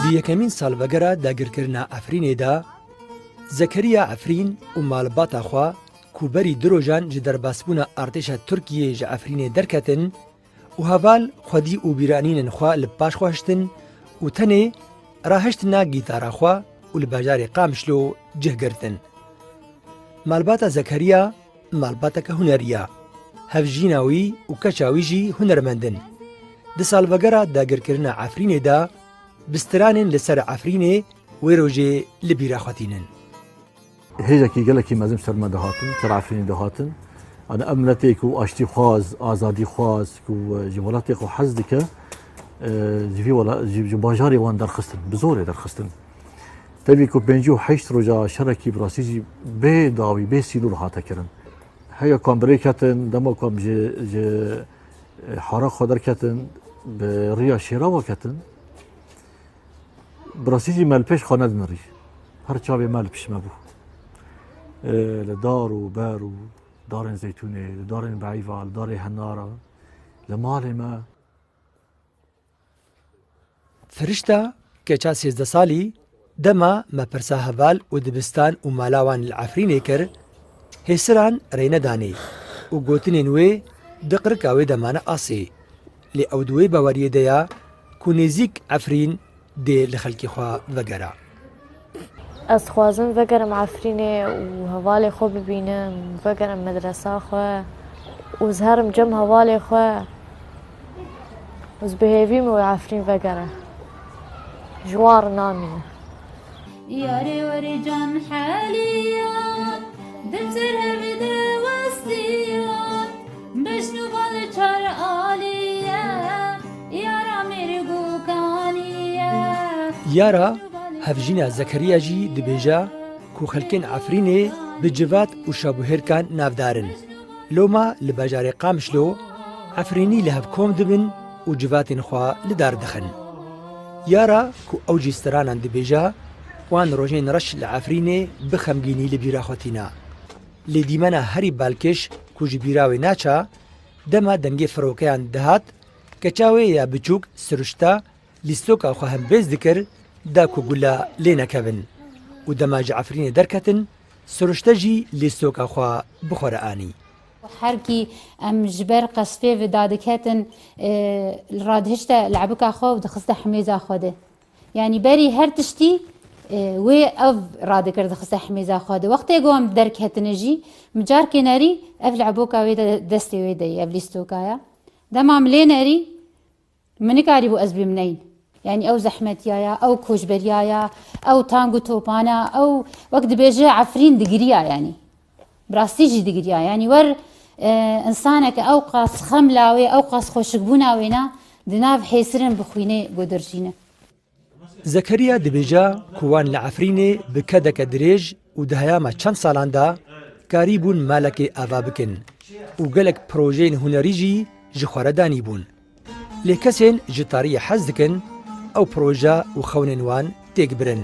دی یەکەمین ساڵڤەگەرە داگیرکردنا ئەفرینێدا زەکەریا ئەفرین و ماڵباتا خوا کوبەری درۆژان ji derbasbûna artêşa Tirkiyeyê ji Efrînê derketin û heval xwedî û bîranînên xwe li paş xwe hiştin û tenê rahiştina gîtara xwe û li bajarê Qamişlo cih girtin. Malbata Zekeriya malbateke hunerî hevjîna wî û keça wî jî hunermend in. Di salvegera dagirkirina Efrînê de bistiranên li ser Efrînê wê rojê li bîra xwetînin. Hêjekî gelekî mezin ser me dihatin, ser Efrînê dihatin. Ani em miletê ku aştî xwaz, azadî xwaz ku ji welatê xwe hez dike ji bajarê wan derxistin, bi zorê derxistin. Tevî ku 58 roja şerekî bi rastî jî bê dawî, bê sîlûr hate kirin. Heya kamberê ketin, dema kam ji hara xwe derketin, bi rêya şêrawa ketin. Bi rastî jî melpêş xwe nedin rî. Her çavê mel pişt me bû. Li dar û ber û darên zeytûnê, li darên beîva, li darê henara, li malê me. Firişta keça 13 salî dema me pirsa heval û dibistan û mala wan li Efrînê kir, hêsiran rê nedanê û gotinên wê di qirika wê de mane asê. Lê ew di wê baweriyê de ya ku nêzik Efrîn dê li xelkê xwe vegera. Ez dixwazim vegerim Efrînê û hevalê xwe bibînim, vegerim medresa xwe û ez herim cem hevalê xwe ez bihêvîm wê Efrîn vegere. Ji wan re namîne. Yarê werê can heliyan, dimser hevê de westiyan, beşnûva li çar aliye, yara mêrî gûkaniye. Yara hevjîna Zekeriya jî dibêje ku xelkên Efrînê bi civat û şabûhêrkan navdarin. Loma li bajarê Qamişlo Efrînî li hev kom dibin û civatên xwe li dar dixin. Yara ku ew jî stranan dibêje wan rojên reş li Efrînê bi xemgînî li bîra xwetîna. Lê dîmena herî balkêş ku ji bîra wê naça, dema dengê firokeyan dihat, keça wê ya biçûk siruşta lîstoka xwe hem bêz dikir da ku gula lê nekevin û dema ji Efrînê derketin, siruşte jî lîstoka xwe bixwere anî. Herkî em ji ber qespê ve dadiketin radihişte lebika xwe û dixiste hemêza xwe de. Yani berî her tiştî wê ev radikir dixiste hemêza xwe de. Wextê ku em derketine jî micarkê nerî ev leboka wê de destê wê de ev lîstokaya. Dema em lê nerî min nikarîbû ez bimneyin. Yani ew zehmetiyaya, ew koçberiyaya, ew tang û topana, ew wek dibêje Efrîn digiriya yani. Bi rastî jî digiriya. Yani wer insaneke ew qas xemla wê, ew qas xweşikbûna wê na di nav hêsirin bixwînê godirjîne. Zekeriya dibêje ku wan li Efrînê bi kedeke dirêj û di heyama çend salan de karî bûn malekê ava bikin û gelek projeyên hunerî jî ji xwe re danî bûn. Lê kesên ji tariyê hez dikin ew proje û xewnên wan têk birin.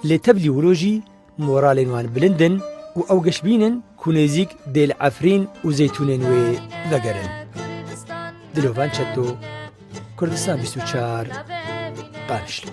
Lê tevlî wilo jî moralên wan bilind in û ew geşbînin ku nêzik dê li Efrîn û zeytûnên wê vegerin. Dilovan Çeto, Kurdistan 24 Qamişlo.